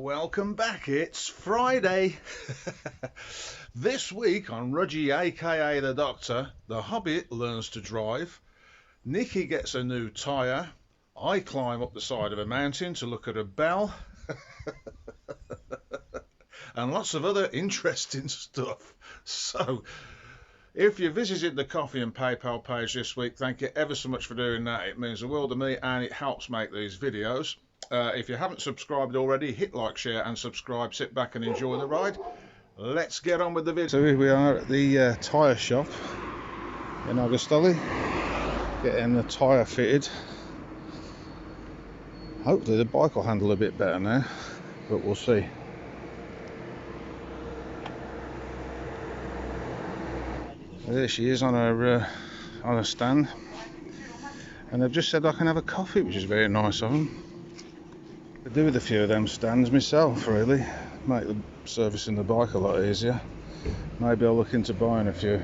welcome back. It's Friday. This week on Rudgy aka the Doctor, the Hobbit learns to drive, Nikki gets a new tyre, I climb up the side of a mountain to look at a bell, and lots of other interesting stuff. So, if you visited the Coffee and PayPal page this week, thank you ever so much for doing that. It means the world to me and it helps make these videos. If you haven't subscribed already, hit like, share and subscribe. Sit back and enjoy the ride. Let's get on with the video. So here we are at the tyre shop in Augustoli, getting the tyre fitted. Hopefully the bike will handle a bit better now, but we'll see. There she is on her stand, and they've just said I can have a coffee, which is very nice of them. Could do with a few of them stands myself, really. Make the servicing the bike a lot easier. Maybe I'll look into buying a few.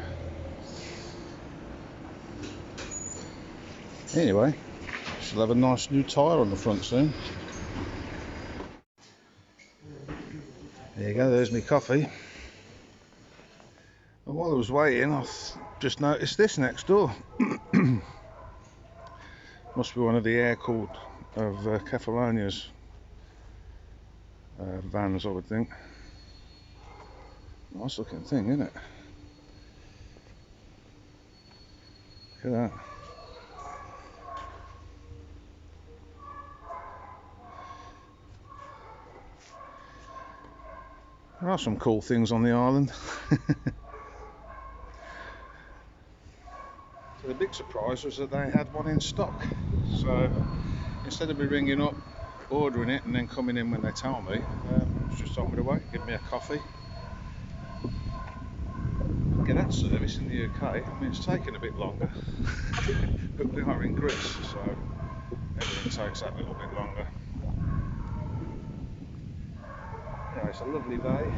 Anyway, she'll have a nice new tyre on the front soon. There you go, there's my coffee. And while I was waiting, I just noticed this next door. Must be one of the air-cooled of Cathalonia's vans, I would think. Nice looking thing, isn't it? Look at that. There are some cool things on the island. So the big surprise was that they had one in stock. So instead of me ringing up, ordering it and then coming in when they tell me, it's just on the way, give me a coffee. Get that service in the UK. I mean, it's taken a bit longer, but we are in Greece, so everything takes that little bit longer. Anyway, it's a lovely day.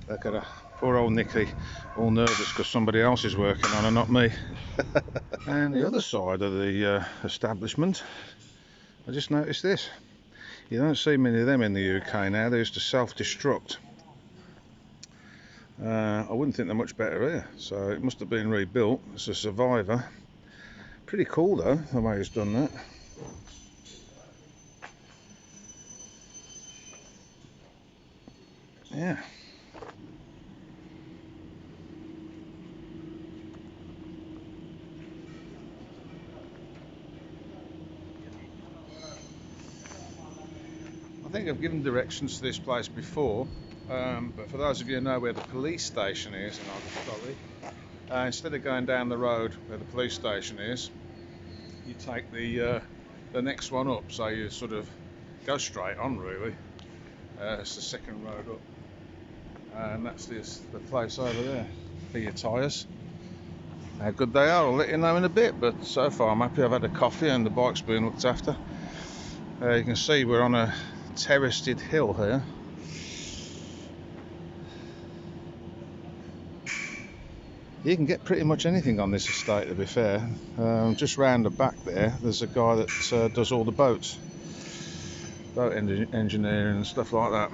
Look at her, poor old Nikki, all nervous because somebody else is working on her, not me. And the other side of the establishment, I just noticed this. You don't see many of them in the UK now. They used to self-destruct. I wouldn't think they're much better here, so it must have been rebuilt. It's a Survivor. Pretty cool though, the way it's done that. Yeah. I think I've given directions to this place before, but for those of you who know where the police station is in Augustoli, instead of going down the road where the police station is, you take the next one up, so you sort of go straight on really. It's the second road up, and that's the place over there for your tyres. How good they are I'll let you know in a bit, but so far I'm happy. I've had a coffee and the bike's being looked after. You can see we're on a terraced hill here. You can get pretty much anything on this estate, to be fair. Just round the back there's a guy that does all the boats, boat engineering and stuff like that.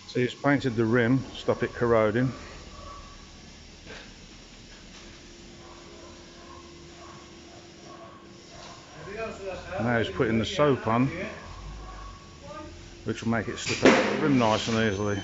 So he's painted the rim, stop it corroding. Now he's putting the soap on, which will make it slip out the rim nice and easily.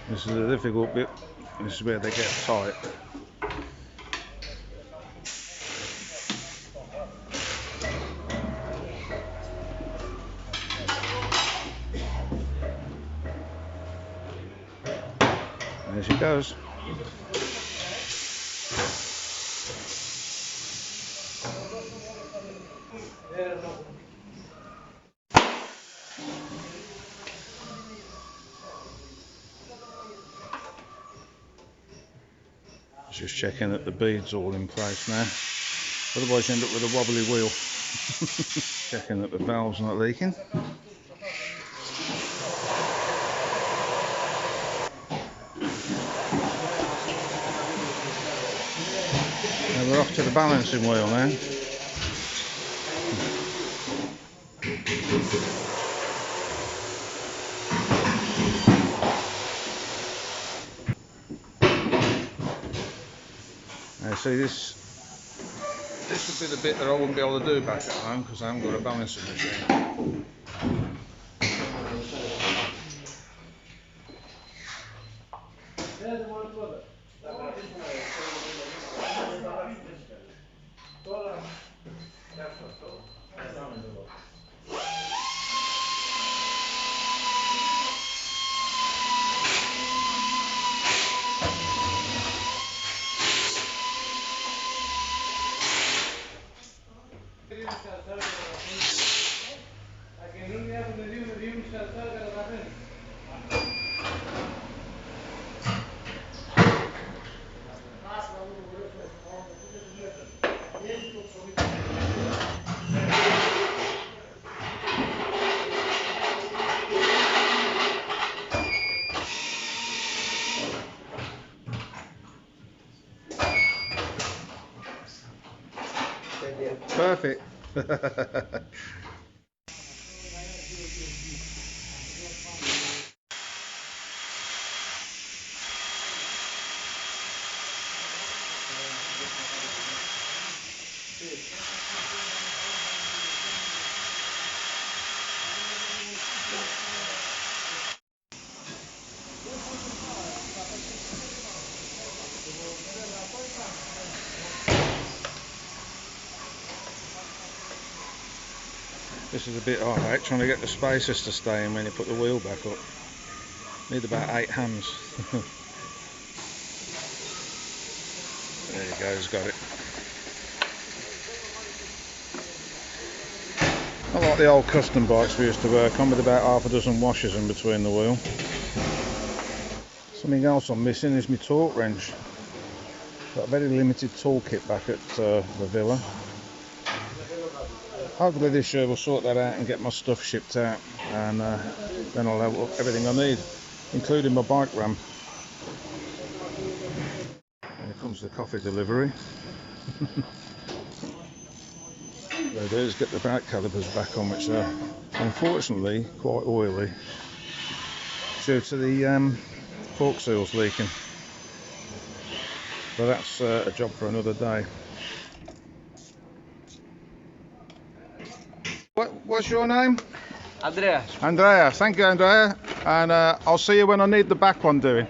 This is a difficult bit. This is where they get tight. There she goes. Just checking that the bead's all in place now. Otherwise you end up with a wobbly wheel. Checking that the valve's not leaking. And we're off to the balancing wheel now. Now see, this would be the bit that I wouldn't be able to do back at home because I haven't got a balancing machine. Perfect. This is a bit alright, trying to get the spacers to stay in when you put the wheel back up. Need about 8 hands. There you go, he's got it. I like the old custom bikes we used to work on with about half a dozen washers in between the wheel. Something else I'm missing is my torque wrench. Got a very limited toolkit back at the villa. Hopefully this year we'll sort that out and get my stuff shipped out, and then I'll have everything I need, including my bike ramp. Here comes the coffee delivery. What I do is get the brake calipers back on, which are unfortunately quite oily due to the fork seals leaking. But that's a job for another day. What's your name? Andrea. Andrea, thank you Andrea, and I'll see you when I need the back one doing.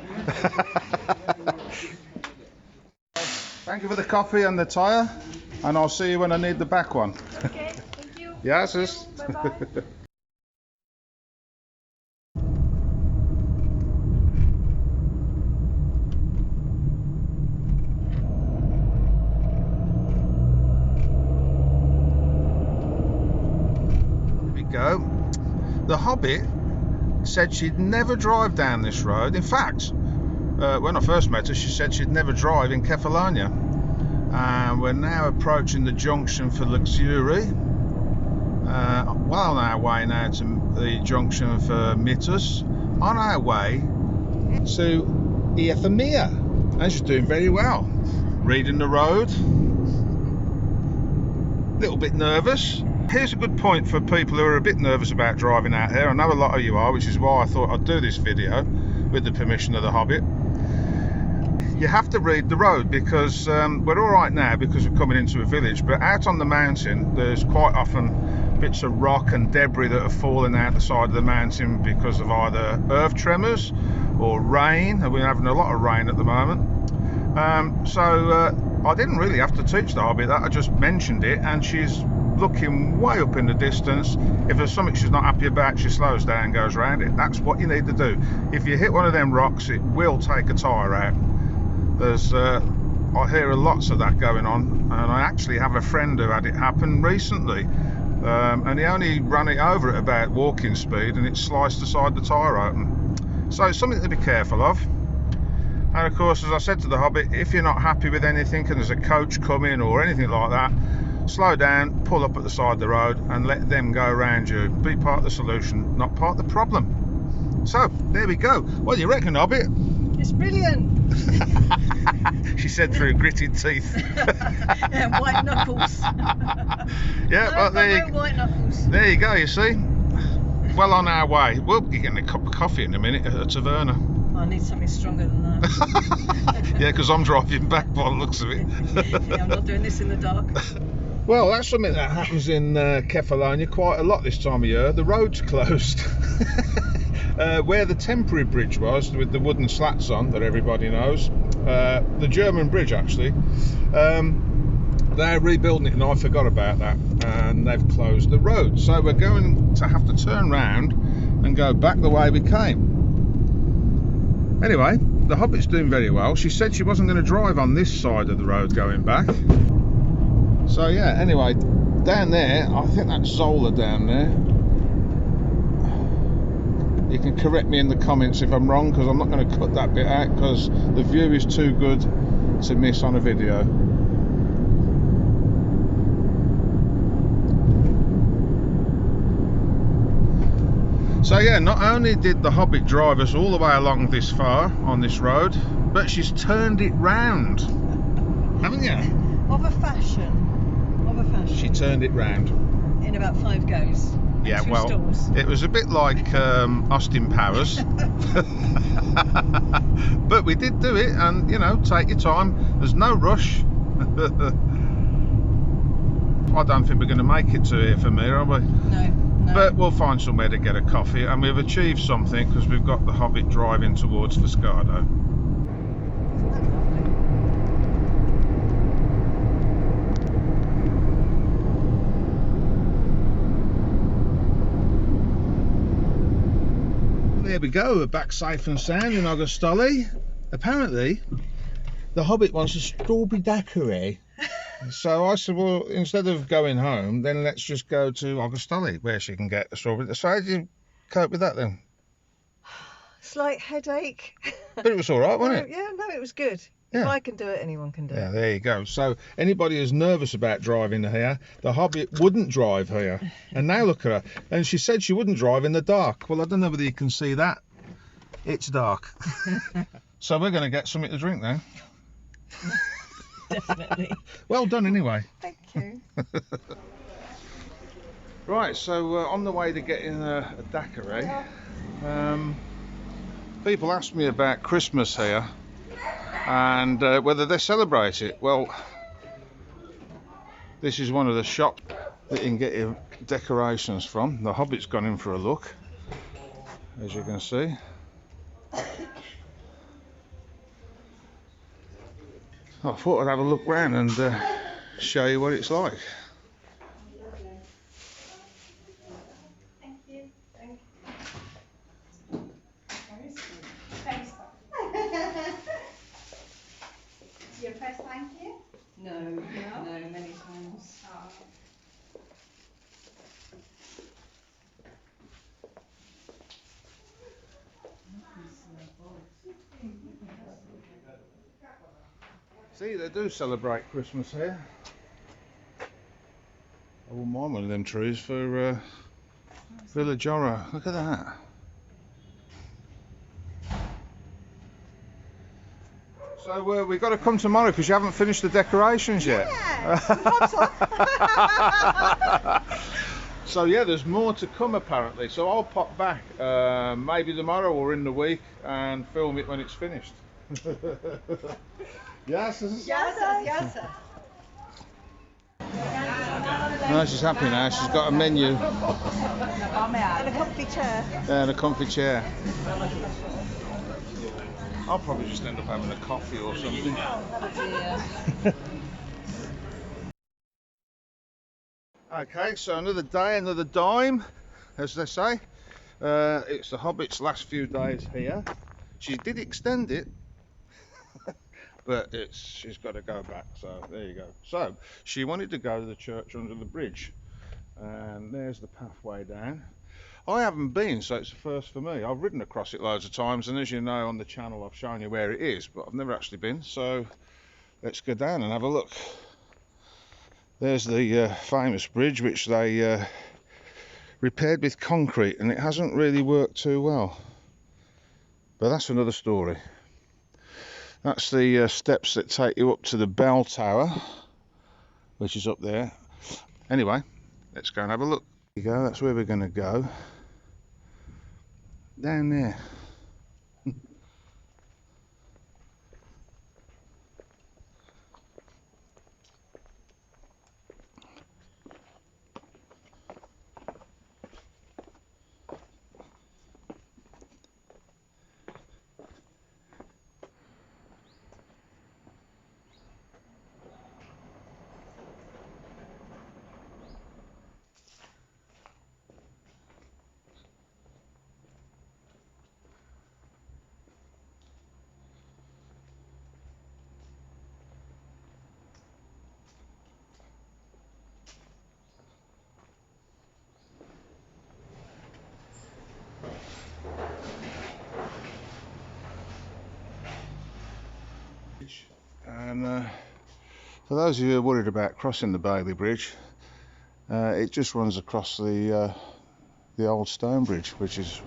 Thank you for the coffee and the tyre, and I'll see you when I need the back one. Okay, thank you. Yes, sis. Bye bye. Go. The Hobbit said she'd never drive down this road. In fact, when I first met her, she said she'd never drive in Kefalonia. And we're now approaching the junction for Luxury. Well on our way now to the junction for Mitus. On our way to Agia Efimia. And she's doing very well. Reading the road. A little bit nervous. Here's a good point for people who are a bit nervous about driving out here. I know a lot of you are, which is why I thought I'd do this video with the permission of the Hobbit. You have to read the road because we're all right now because we're coming into a village, but out on the mountain there's quite often bits of rock and debris that are falling out the side of the mountain because of either earth tremors or rain, and we're having a lot of rain at the moment. So I didn't really have to teach the Hobbit that, I just mentioned it, and she's looking way up in the distance. If there's something she's not happy about, she slows down and goes around it. That's what you need to do. If you hit one of them rocks, it will take a tyre out. There's I hear lots of that going on, and I actually have a friend who had it happen recently, and he only ran it over at about walking speed and it sliced the side of the tyre open. So it's something to be careful of. And of course, as I said to the Hobbit, if you're not happy with anything and there's a coach coming or anything like that, slow down, pull up at the side of the road and let them go around you. Be part of the solution, not part of the problem. So there we go. What do you reckon, Hobbit? It's brilliant. She said through gritted teeth. Yeah, white knuckles. Yeah, No, no white knuckles. There you go, you see. Well on our way. We'll be getting a cup of coffee in a minute at a taverna. I need something stronger than that. Yeah, because I'm driving back by the looks of it. Yeah, I'm not doing this in the dark. Well, that's something that happens in Kefalonia quite a lot this time of year. The road's closed. Where the temporary bridge was, with the wooden slats on that everybody knows, the German bridge actually, they're rebuilding it and I forgot about that, and they've closed the road. So we're going to have to turn round and go back the way we came. Anyway, the Hobbit's doing very well. She said she wasn't going to drive on this side of the road going back. So yeah, anyway, down there, I think that's Zola down there. You can correct me in the comments if I'm wrong, because I'm not going to cut that bit out because the view is too good to miss on a video. So yeah, not only did the Hobbit drive us all the way along this far on this road, but she's turned it round, haven't you? Of a fashion. She turned it round. In about 5 goes. Yeah, Two well, stalls. it was a bit like Austin Powers. But we did do it, and you know, take your time. There's no rush. I don't think we're going to make it to Efimia, are we? No. But we'll find somewhere to get a coffee, and we've achieved something because we've got the Hobbit driving towards Foscado. There we go, we're back safe and sound in Augustoli. Apparently, the Hobbit wants a strawberry daiquiri. So I said, well, instead of going home, then let's just go to Augustoli where she can get a strawberry. So how did you cope with that then? Slight headache. But it was all right, wasn't it? Yeah, no, it was good. Yeah. If I can do it, anyone can do it. Yeah, there you go. So anybody who's nervous about driving here, the Hobbit wouldn't drive here. And now look at her. And she said she wouldn't drive in the dark. Well, I don't know whether you can see that. It's dark. So we're going to get something to drink now. Definitely. Well done anyway. Thank you. Right, so on the way to getting a daiquiri, people ask me about Christmas here and whether they celebrate it. Well, this is one of the shops that you can get your decorations from. The Hobbit's gone in for a look, as you can see. I thought I'd have a look round and show you what it's like. Thank you. Thank you. Thanks. Is your first time here? No, many times. Oh. See, they do celebrate Christmas here. I wouldn't mind one of them trees for Village Horror. Look at that. So we've got to come tomorrow because you haven't finished the decorations yet. Yeah. So yeah, there's more to come apparently. So I'll pop back maybe tomorrow or in the week and film it when it's finished. Yes. Yes, sir. No, she's happy now. She's got a menu. And a comfy chair. And a comfy chair. I'll probably just end up having a coffee or something. Okay, so another day, another dime, as they say. It's the Hobbit's last few days here. She did extend it, but she's got to go back, so there you go. So she wanted to go to the church under the bridge, and there's the pathway down. I haven't been, so it's the first for me. I've ridden across it loads of times, and as you know on the channel I've shown you where it is, but I've never actually been, so let's go down and have a look. There's the famous bridge which they repaired with concrete, and it hasn't really worked too well, but that's another story. That's the steps that take you up to the bell tower, which is up there. Anyway, let's go and have a look. There you go, that's where we're going to go. Down there. And for those of you who are worried about crossing the Bailey Bridge, it just runs across the old stone bridge, which is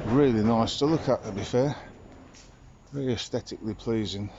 really nice to look at, to be fair. Very aesthetically pleasing.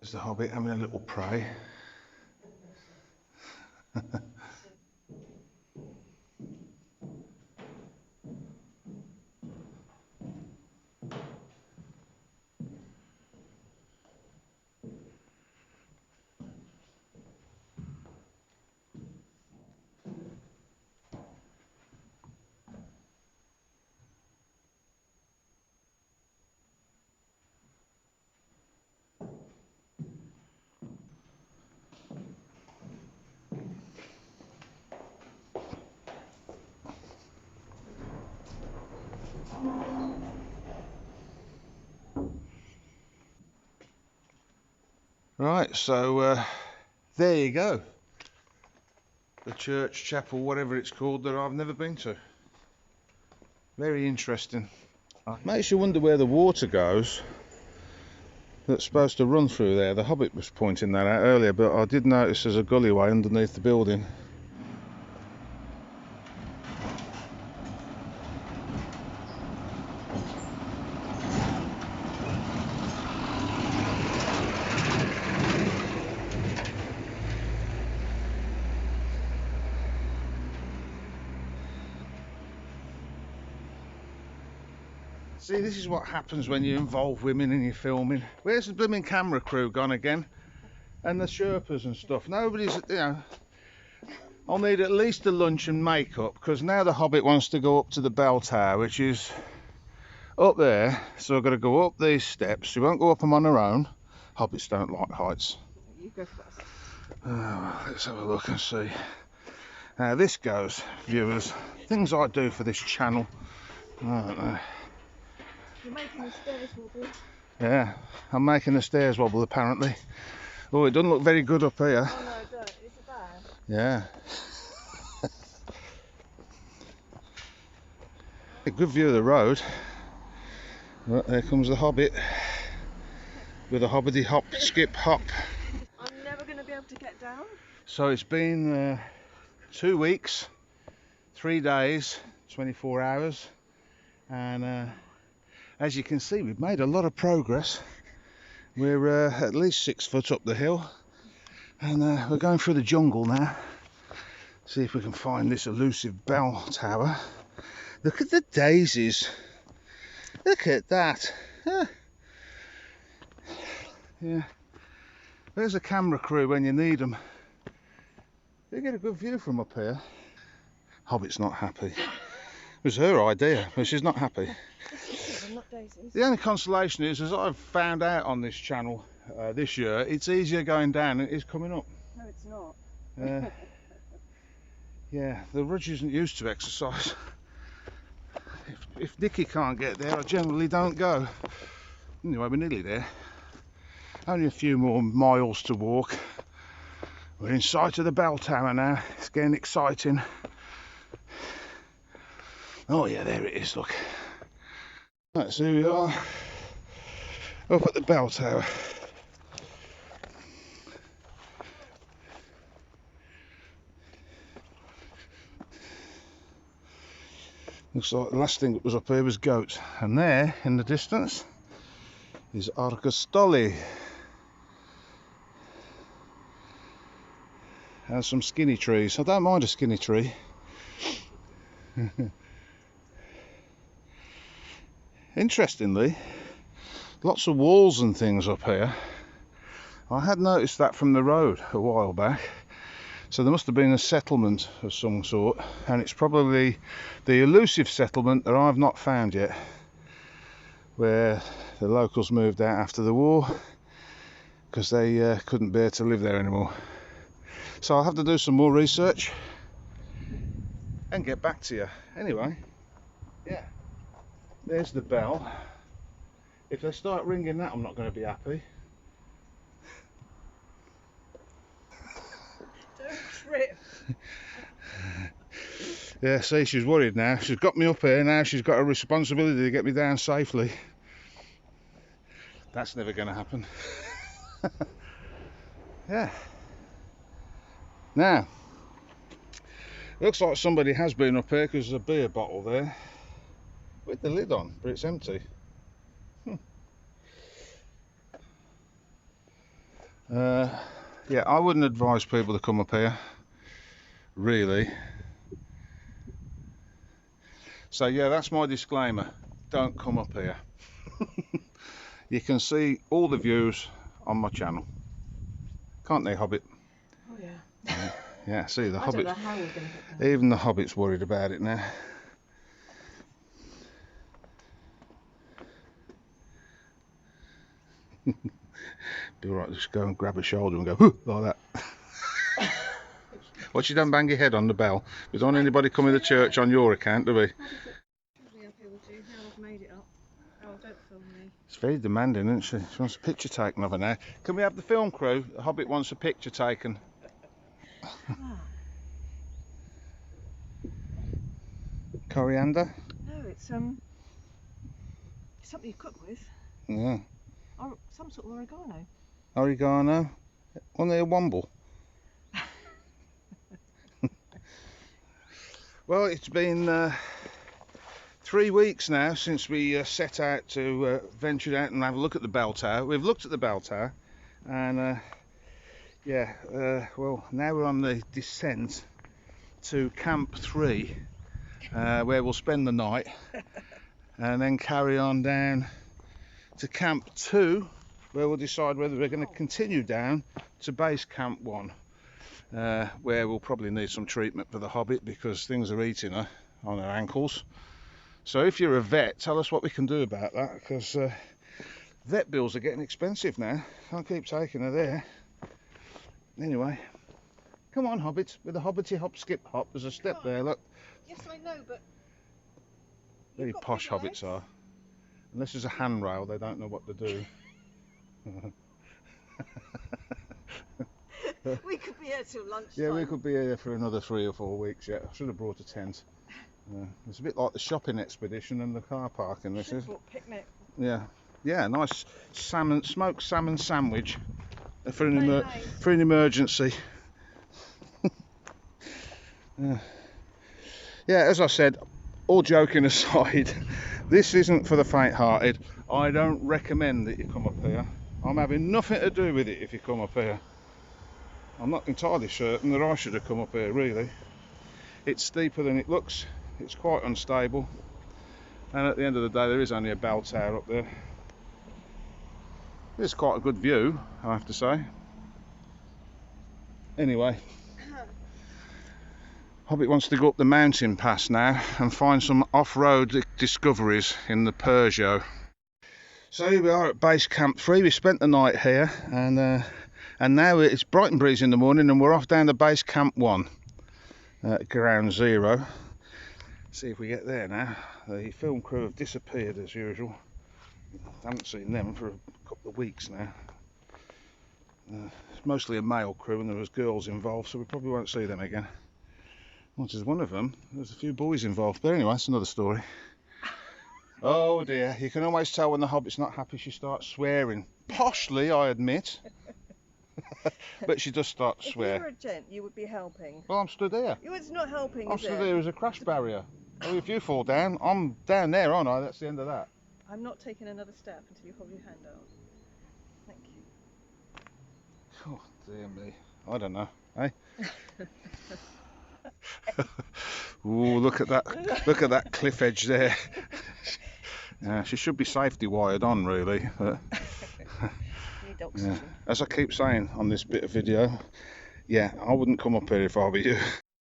There's the Hobbit having a little pray. Right, so there you go. The church, chapel, whatever it's called, that I've never been to. Very interesting. Makes you wonder where the water goes that's supposed to run through there. The Hobbit was pointing that out earlier, but I did notice there's a gullyway underneath the building. See, this is what happens when you involve women in your filming. Where's the blooming camera crew gone again? And the Sherpas and stuff. Nobody's, you know. I'll need at least a lunch and makeup, because now the Hobbit wants to go up to the bell tower, which is up there. So I've got to go up these steps. She won't go up them on her own. Hobbits don't like heights. You go first. Oh, let's have a look and see. Now this goes, viewers, things I do for this channel. I don't know. You're making the stairs wobble. Yeah, I'm making the stairs wobble apparently. Oh, it doesn't look very good up here. Oh no, don't. Is it bad? Yeah. A good view of the road. Well, there comes the Hobbit. With a hobbity hop, skip, hop. I'm never going to be able to get down. So it's been 2 weeks, 3 days, 24 hours. And as you can see, we've made a lot of progress. We're at least 6 foot up the hill, and we're going through the jungle now. See if we can find this elusive bell tower. Look at the daisies. Look at that. Huh. Yeah. There's a camera crew when you need them. They get a good view from up here. Hobbit's not happy. It was her idea, but she's not happy. I'm not daisies. The only consolation is, as I've found out on this channel this year, it's easier going down than it is coming up. No, it's not. Yeah, the Rudge isn't used to exercise. If Nicky can't get there, I generally don't go. Anyway, we're nearly there. Only a few more miles to walk. We're in sight of the bell tower now. It's getting exciting. Oh yeah, there it is, look. Right, so here we are, up at the bell tower. Looks like the last thing that was up here was goats. And there, in the distance, is Argostoli. And some skinny trees. I don't mind a skinny tree. Interestingly, lots of walls and things up here. I had noticed that from the road a while back. So there must have been a settlement of some sort, and it's probably the elusive settlement that I've not found yet, where the locals moved out after the war because they couldn't bear to live there anymore. So I'll have to do some more research and get back to you. Anyway, yeah, there's the bell. If they start ringing that, I'm not going to be happy. Don't trip. Yeah, see, she's worried now. She's got me up here, now she's got a responsibility to get me down safely. That's never going to happen. Yeah. Now, looks like somebody has been up here because there's a beer bottle there with the lid on, but it's empty. Yeah, I wouldn't advise people to come up here, really. So yeah, that's my disclaimer. Don't come up here. You can see all the views on my channel. Can't they, Hobbit? Oh yeah. Yeah, see the I Hobbit. don't know how we're going to get down. Even the Hobbit's worried about it now. Be alright, just go and grab a shoulder and go "Hoo!" like that. What, you don't bang your head on the bell? We don't want anybody coming to church on your account, do we? Usually up here with you. Now I've made it up. Oh, don't film me. It's very demanding, isn't she? She wants a picture taken of her now. Can we have the film crew? The Hobbit wants a picture taken. Coriander? No, it's something you cook with. Yeah. Or some sort of oregano. Oregano? Only a womble. Well, it's been 3 weeks now since we set out to venture out and have a look at the bell tower. We've looked at the bell tower, and well, now we're on the descent to Camp 3, where we'll spend the night. and then carry on down to Camp 2, where we'll decide whether we're going to continue down to Base Camp 1, where we'll probably need some treatment for the Hobbit because things are eating her on her ankles. So if you're a vet, tell us what we can do about that, because vet bills are getting expensive now. Can't keep taking her there. Anyway, come on, Hobbit, with a hobbity hop skip hop. There's a step there, look. Yes, I know, but Very posh hobbits are. Unless there's a handrail, they don't know what to do. we could be here till lunchtime. Yeah, we could be here for another 3 or 4 weeks yet. I should have brought a tent. It's a bit like the shopping expedition and the car parking. This is. Picnic. Yeah, yeah, nice salmon, smoked salmon sandwich for an Nice. for an emergency. Yeah, as I said, all joking aside, this isn't for the faint-hearted. I don't recommend that you come up here. I'm having nothing to do with it if you come up here. I'm not entirely certain that I should have come up here, really. It's steeper than it looks, it's quite unstable, and at the end of the day there is only a bell tower up there. It's quite a good view, I have to say. Anyway, Hobbit wants to go up the mountain pass now and find some off-road discoveries in the Peugeot. So here we are at Base Camp 3. We spent the night here, and now it's bright and breezy in the morning, and we're off down to Base Camp 1 at Ground Zero. See if we get there now. The film crew have disappeared as usual. I haven't seen them for a couple of weeks now. It's mostly a male crew, and there was girls involved, so we probably won't see them again. Well, there's one of them. There's a few boys involved, but anyway, that's another story. Oh dear, you can always tell when the Hobbit's not happy. She starts swearing. Poshly, I admit. But she does start to swear. If you were a gent, you would be helping. Well, I'm stood here. It's not helping, I'm is stood it? here as a crash barrier. Well, if you fall down, I'm down there, aren't I? That's the end of that. I'm not taking another step until you hold your hand out. Thank you. Oh dear me. I don't know. Eh? Ooh, look at that! Look at that cliff edge there. Yeah, she should be safety wired on, really. But, Need oxygen. yeah. As I keep saying on this bit of video, yeah, I wouldn't come up here if I were you.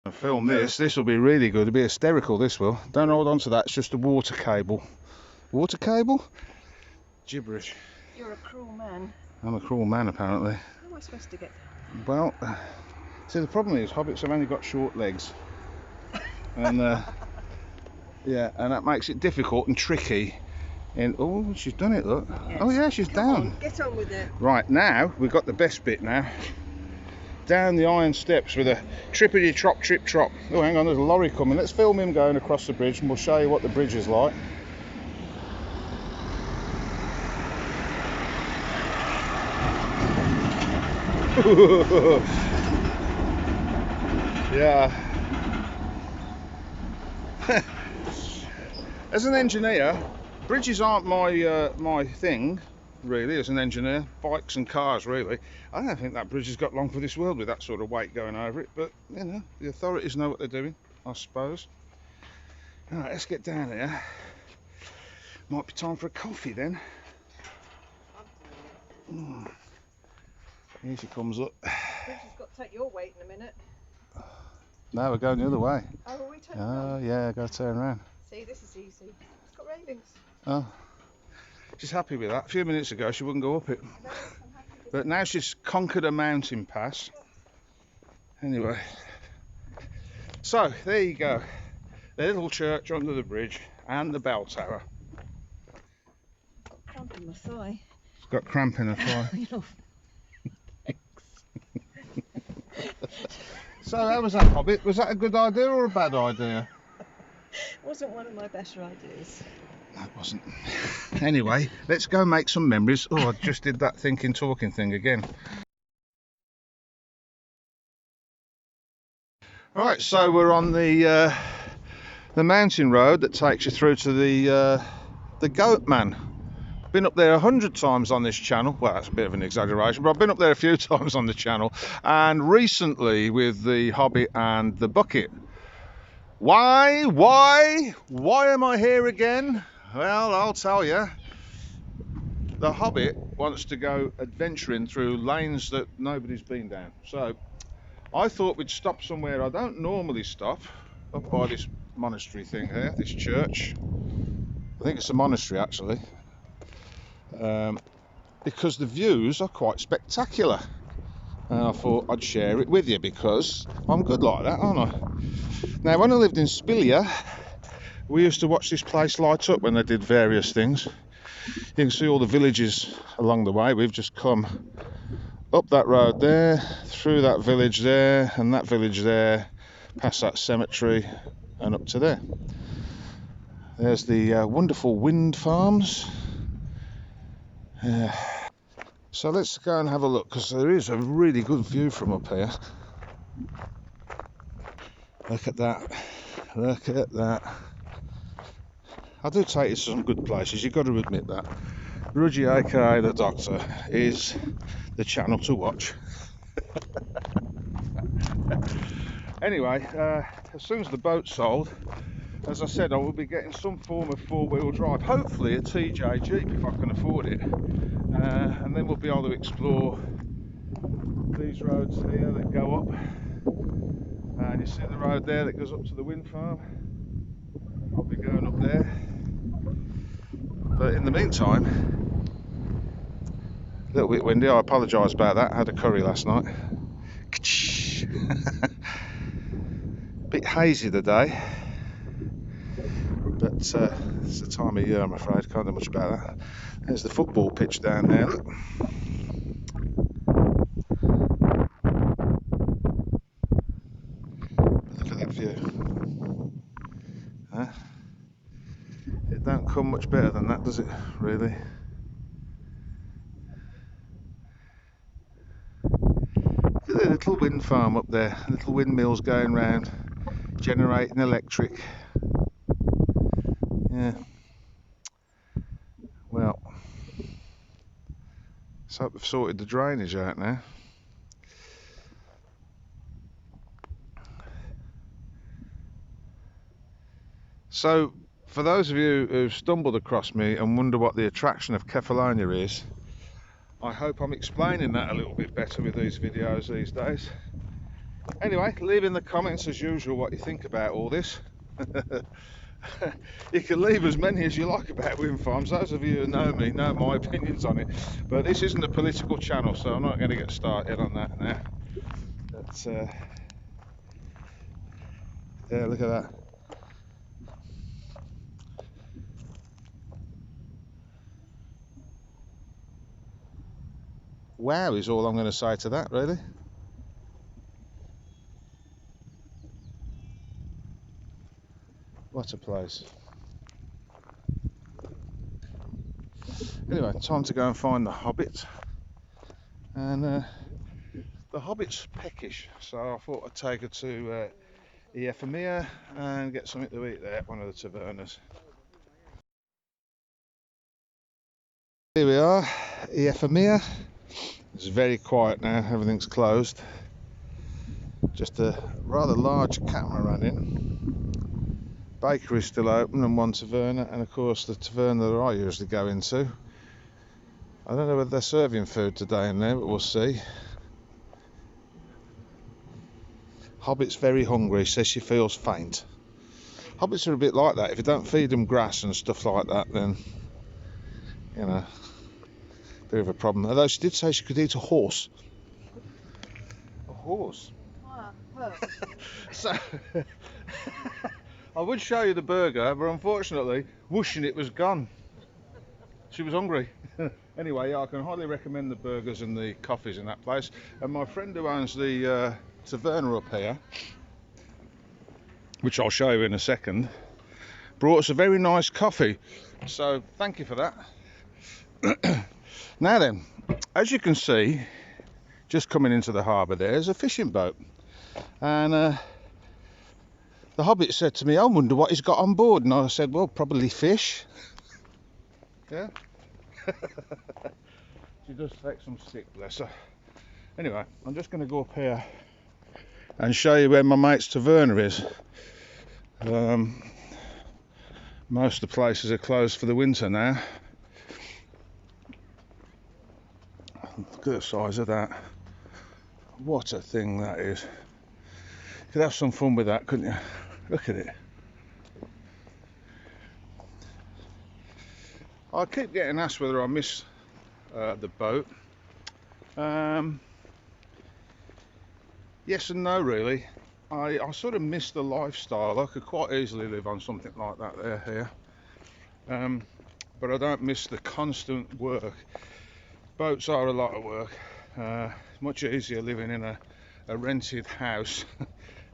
I film this. This will be really good. It'll be hysterical. This will. Don't hold on to that. It's just a water cable. Water cable? Gibberish. You're a cruel man. I'm a cruel man, apparently. How am I supposed to get there? Well, see, the problem is hobbits have only got short legs, and yeah, and that makes it difficult and tricky. And oh, she's done it. Look. Yes. Oh yeah, she's Come down. on, get on with it. Right, now we've got the best bit now. Down the iron steps with a trippity trop trip trop. Oh, hang on, there's a lorry coming. Let's film him going across the bridge, and we'll show you what the bridge is like. Yeah. As an engineer, bridges aren't my thing, really. As an engineer, bikes and cars, really. I don't think that bridge has got long for this world with that sort of weight going over it. But you know, the authorities know what they're doing, I suppose. All right, let's get down here. Might be time for a coffee then. Here she comes up. Bridge has got to take your weight in a minute. Now we're going the other way. Oh, will we turn Oh around? yeah, go turn around. See, this is easy. It's got railings. Oh, she's happy with that. A few minutes ago she wouldn't go up it, No, I'm happy with but now she's conquered a mountain pass. Anyway, so there you go. The little church under the bridge and the bell tower. cramp in my thigh. It's got cramp in her thigh. You know, So how was that, Hobbit? Was that a good idea or a bad idea? wasn't one of my better ideas. That wasn't. Anyway, let's go make some memories. Oh, I just did that thinking, talking thing again. Right, so we're on the mountain road that takes you through to the Goat Man. Been up there 100 times on this channel. Well, that's a bit of an exaggeration, but I've been up there a few times on the channel, and recently with the Hobbit and the bucket. Why am I here again? Well, I'll tell you. The Hobbit wants to go adventuring through lanes that nobody's been down. So I thought we'd stop somewhere I don't normally stop, up by this monastery thing here, this church. I think it's a monastery actually, because the views are quite spectacular. And I thought I'd share it with you because I'm good like that, aren't I? Now, when I lived in Spilia, we used to watch this place light up when they did various things. You can see all the villages along the way. We've just come up that road there, through that village there, and that village there, past that cemetery, and up to there. There's the wonderful wind farms. So let's go and have a look, because there is a really good view from up here. Look at that. Look at that. I do take you to some good places, you've got to admit that. Rudgy, aka the Doctor, is the channel to watch. Anyway, as soon as the boat's sold, as I said, I will be getting some form of four-wheel drive, hopefully a TJ Jeep if I can afford it, and then we'll be able to explore these roads here that go up, and you see the road there that goes up to the wind farm. I'll be going up there, but in the meantime, a little bit windy, I apologise about that. I had a curry last night. Bit hazy today, but it's the time of year, I'm afraid. Can't do much about that. There's the football pitch down there, look. Look at that view. Huh? It don't come much better than that, does it, really? Look at the little wind farm up there, little windmills going round, generating electric. Yeah. Well, let's hope they've sorted the drainage out now. So, for those of you who've stumbled across me and wonder what the attraction of Kefalonia is, I hope I'm explaining that a little bit better with these videos these days. Anyway, leave in the comments as usual what you think about all this. You can leave as many as you like about wind farms. Those of you who know me know my opinions on it, but this isn't a political channel, so I'm not going to get started on that now. But yeah, look at that. Wow is all I'm going to say to that, really. What a place. Anyway, time to go and find the Hobbit. And the Hobbit's peckish, so I thought I'd take her to Agia Efimia and get something to eat there at one of the tavernas. Here we are, Agia Efimia. It's very quiet now, everything's closed. Just a rather large catamaran in. Bakery is still open and one taverna, and of course the taverna that I usually go into. I don't know whether they're serving food today in there, but we'll see. Hobbit's very hungry, says she feels faint. Hobbits are a bit like that. If you don't feed them grass and stuff like that, then, you know, bit of a problem. Although she did say she could eat a horse. A horse? So, I would show you the burger, but unfortunately, whooshing, it was gone. She was hungry. Anyway, yeah, I can highly recommend the burgers and the coffees in that place. And my friend who owns the taverna up here, which I'll show you in a second, brought us a very nice coffee. So thank you for that. Now then, as you can see, just coming into the harbour there's a fishing boat. And the Hobbit said to me, I wonder what he's got on board. And I said, well, probably fish. Yeah. She does take some stick, bless her. Anyway, I'm just going to go up here and show you where my mate's taverna is. Most of the places are closed for the winter now. Look at the size of that. What a thing that is. You could have some fun with that, couldn't you? Look at it. I keep getting asked whether I miss the boat. Yes and no, really. I sort of miss the lifestyle. I could quite easily live on something like that here. But I don't miss the constant work. Boats are a lot of work. It's much easier living in a rented house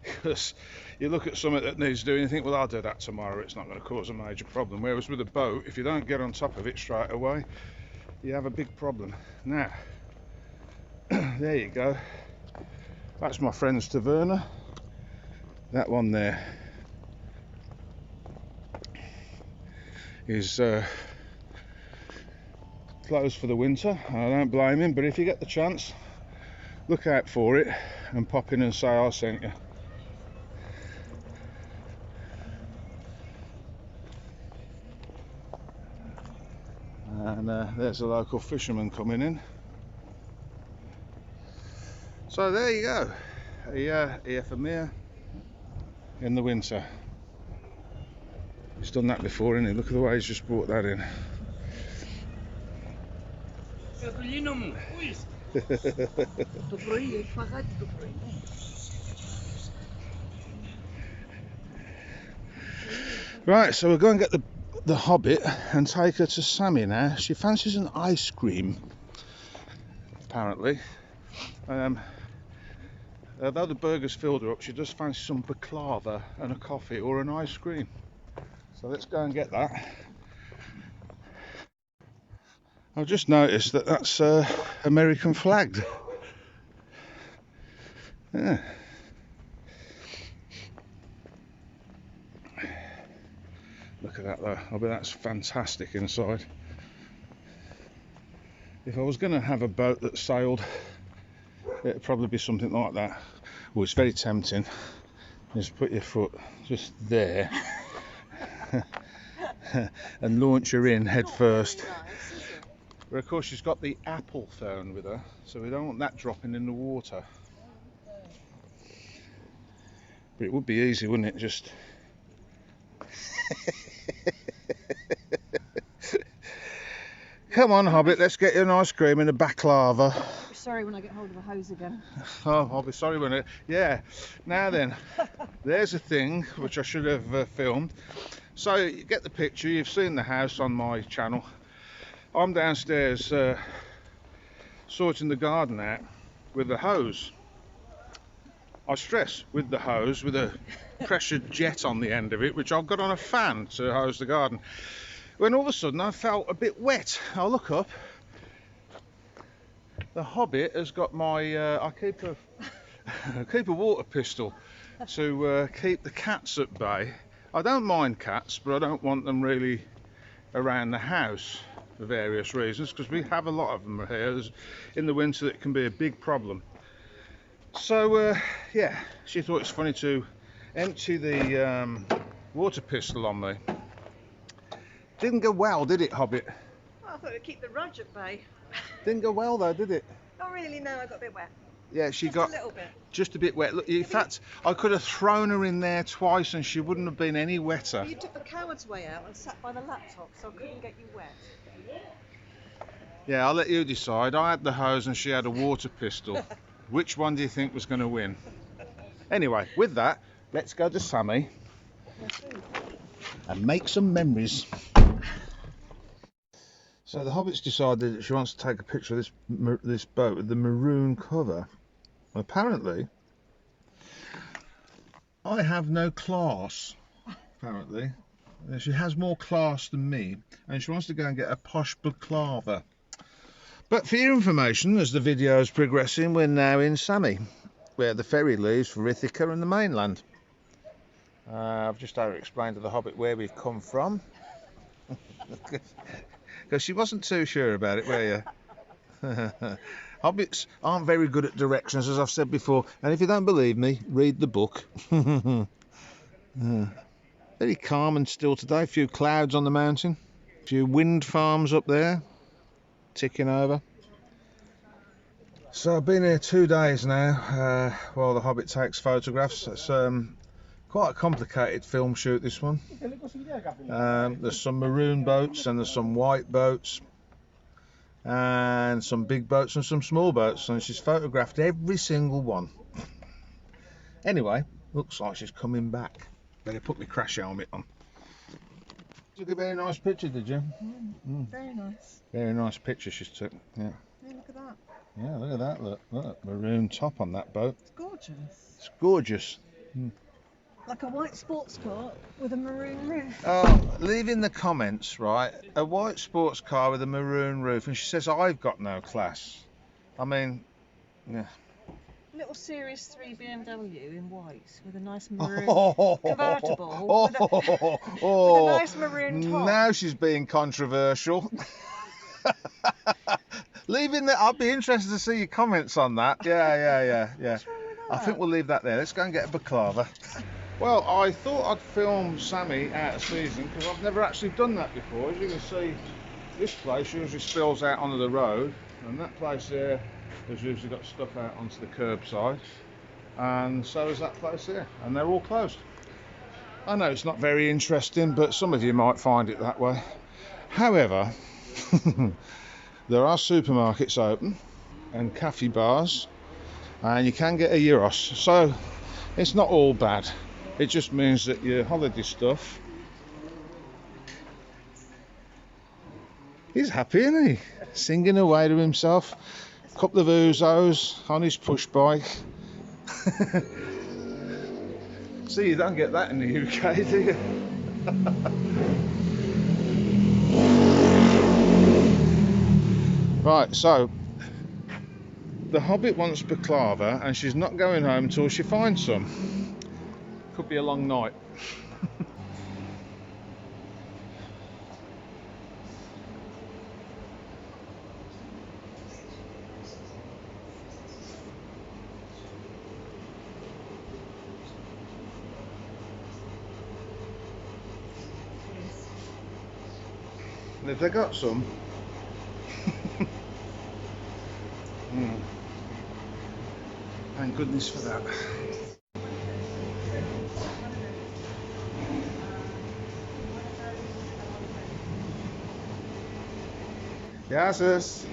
because you look at something that needs doing and you think, well, I'll do that tomorrow, it's not going to cause a major problem. Whereas with a boat, if you don't get on top of it straight away, you have a big problem. Now, there you go. That's my friend's taverna. That one there is closed for the winter. I don't blame him, but if you get the chance, look out for it and pop in and say I sent you. And there's a local fisherman coming in. So there you go, Agia Efimia in the winter. He's done that before, isn't he? Look at the way he's just brought that in. Right, so we're going to get the Hobbit and take her to Sami now. She fancies an ice cream, apparently. Although the burgers filled her up, she does fancy some baklava and a coffee or an ice cream. So let's go and get that. I've just noticed that that's American flagged. Yeah. Look at that though. I bet that's fantastic inside. If I was going to have a boat that sailed, it'd probably be something like that. Well, it's very tempting. Just put your foot just there and launch her in head first. But of course she's got the Apple phone with her, so we don't want that dropping in the water. But it would be easy, wouldn't it? Just come on, Hobbit, let's get you an ice cream and a baklava. Sorry when I get hold of a hose again. Oh, I'll be sorry when it... Yeah. Now then, there's a thing which I should have filmed. So, you get the picture. You've seen the house on my channel. I'm downstairs sorting the garden out with the hose. I stress with the hose, with a pressure jet on the end of it, which I've got on a fan to hose the garden. When all of a sudden I felt a bit wet. I look up. The Hobbit has got my... I keep a water pistol to keep the cats at bay. I don't mind cats, but I don't want them really around the house for various reasons, because we have a lot of them here. In the winter it can be a big problem. So yeah, she thought it's funny to empty the water pistol on me. Didn't go well, did it, Hobbit? Well, I thought it'd keep the Rudge at bay. Didn't go well though, did it? Not really, no, I got a bit wet. Yeah, she Just got a little bit. just a bit wet. Look, in fact, I could have thrown her in there twice and she wouldn't have been any wetter. Well, you took the coward's way out and sat by the laptop, so I couldn't get you wet. Yeah, I'll let you decide. I had the hose and she had a water pistol. Which one do you think was going to win? Anyway, with that, let's go to Sami and make some memories. So the Hobbit's decided that she wants to take a picture of this boat with the maroon cover. Apparently, I have no class. Apparently, she has more class than me, and she wants to go and get a posh baklava. But for your information, as the video is progressing, we're now in Sami, where the ferry leaves for Ithaca and the mainland. I've just had to explain to the Hobbit where we've come from. Because she wasn't too sure about it, were you? Hobbits aren't very good at directions, as I've said before, and if you don't believe me, read the book. Very calm and still today. A few clouds on the mountain. A few wind farms up there, ticking over. So I've been here 2 days now while the Hobbit takes photographs. It's quite a complicated film shoot, this one. There's some maroon boats and there's some white boats and some big boats and some small boats, and she's photographed every single one. Anyway, looks like she's coming back. Better put my crash helmet on. Took a very nice picture, did you? Very nice. Very nice picture she took. Yeah. Yeah, look at that. Yeah, look at that. Look, maroon top on that boat. It's gorgeous. It's gorgeous. Like a white sports car with a maroon roof. Oh, leave in the comments, right? A white sports car with a maroon roof, and she says I've got no class. I mean, yeah. Little Series 3 BMW in white with a nice maroon convertible with a nice maroon top. Now she's being controversial. Leaving that, I'd be interested to see your comments on that. Yeah. What's wrong with that? I think we'll leave that there. Let's go and get a baklava. Well, I thought I'd film Sami out of season because I've never actually done that before. As you can see, this place usually spills out onto the road, and that place there has usually got stuff out onto the curbside, and so is that place there, and they're all closed. I know it's not very interesting, but some of you might find it that way. However, there are supermarkets open and cafe bars, and you can get a gyros, so it's not all bad. It just means that your holiday stuff. He's happy, isn't he? Singing away to himself. Couple of oozos on his push bike. See, you don't get that in the UK, do you? Right, so the Hobbit wants baklava and she's not going home until she finds some. Could be a long night. And if they got some, thank goodness for that. Yeah, sis.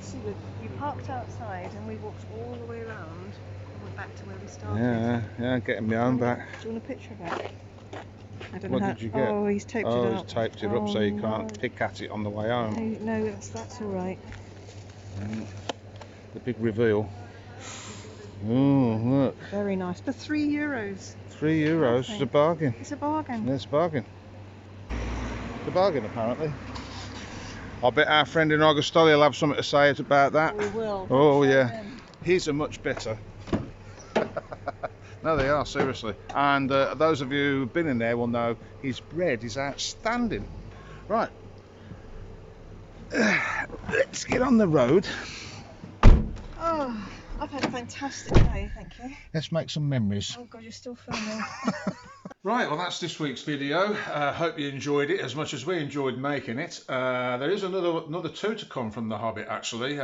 See, we parked outside and we walked all the way around and went back to where we started. Yeah, getting my own back. Do you want a picture of that? I don't What know how. did you get? Oh, he's taped it Oh, up. he's taped it up so you can't no. pick at it on the way home. No, that's all right. The big reveal. Oh, look. Very nice. For €3. €3 is a bargain. It's a bargain. It's a bargain. It's a bargain, apparently. I bet our friend in Augustoli will have something to say about that. We will. Oh, yeah. His are much better. No, they are, seriously. And those of you who've been in there will know his bread is outstanding. Right. Let's get on the road. Oh, I've had a fantastic day, thank you. Let's make some memories. Oh God, you're still filming. Right, well that's this week's video. Hope you enjoyed it as much as we enjoyed making it. There is another two to come from The Hobbit actually.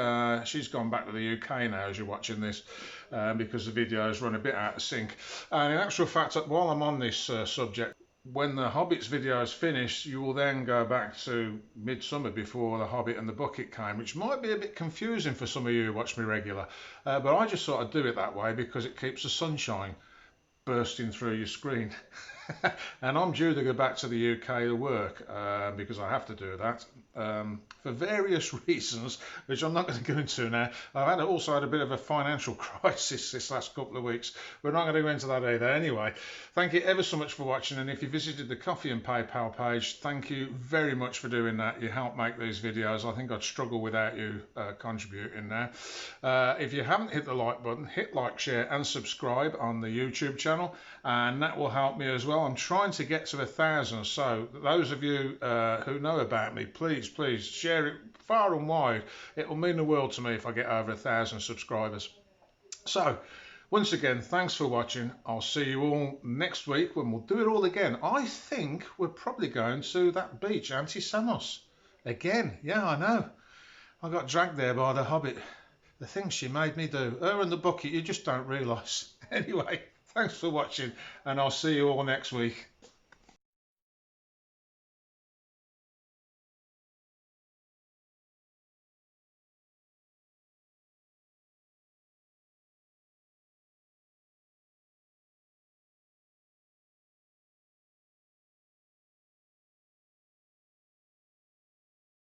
She's gone back to the UK now as you're watching this because the videos run a bit out of sync. And in actual fact, while I'm on this subject, when The Hobbit's video is finished, you will then go back to midsummer before The Hobbit and the Bucket came, which might be a bit confusing for some of you who watch me regular. But I just sort of do it that way because it keeps the sunshine bursting through your screen. And I'm due to go back to the UK to work because I have to do that for various reasons, which I'm not going to go into now. I've also had a bit of a financial crisis this last couple of weeks. We're not going to go into that either. Anyway, thank you ever so much for watching, and if you visited the Coffee and PayPal page, thank you very much for doing that. You help make these videos. I think I'd struggle without you contributing now. If you haven't hit the like button, hit like, share and subscribe on the YouTube channel, and that will help me as well. I'm trying to get to 1,000, so those of you who know about me, please share it far and wide. It will mean the world to me if I get over 1,000 subscribers. So Once again, thanks for watching. I'll see you all next week when we'll do it all again. I think we're probably going to that beach, Anti-Samos. Again, yeah, I know. I got dragged there by the Hobbit. The things she made me do. Her and the bucket, you just don't realise. Anyway, thanks for watching, and I'll see you all next week.